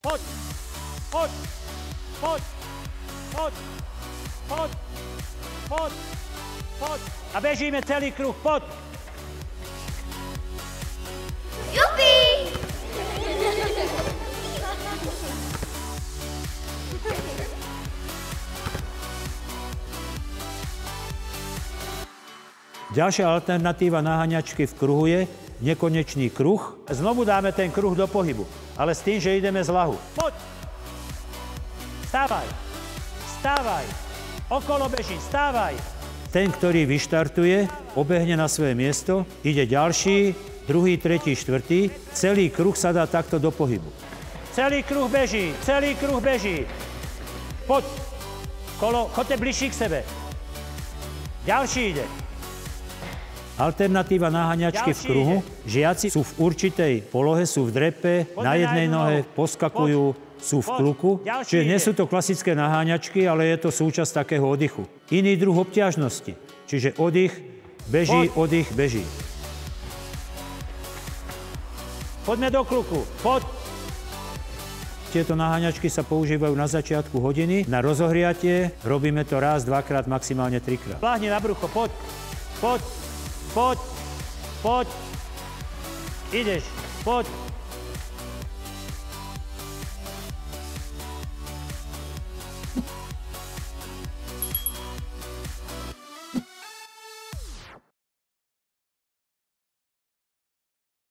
Poď, poď, poď, poď, poď, poď, poď. A bežíme celý kruh, poď. Jupi! Ďalšia alternatíva naháňačky v kruhu je nekonečný kruh. Znovu dáme ten kruh do pohybu, ale s tým, že ideme z ľahu. Poď! Stávaj! Stávaj! Okolo beží, stávaj! Ten, ktorý vyštartuje, obehne na svoje miesto, ide ďalší, druhý, tretí, štvrtý. Celý kruh sa dá takto do pohybu. Celý kruh beží, celý kruh beží. Poď! Choďte bližší k sebe. Ďalší ide. Alternatíva naháňačky v kruhu. Žiaci sú v určitej polohe, sú v drepe, na jednej nohe, poskakujú, sú v kluku. Čiže nie sú to klasické naháňačky, ale je to súčasť takého oddychu. Iný druh obťažnosti. Čiže oddych, beží, oddych, beží. Poďme do kluku. Poď. Tieto naháňačky sa používajú na začiatku hodiny. Na rozohriatie robíme to raz, dvakrát, maximálne trikrát. Pláhni na brucho, poď. Poď. Poď, poď, ideš, poď,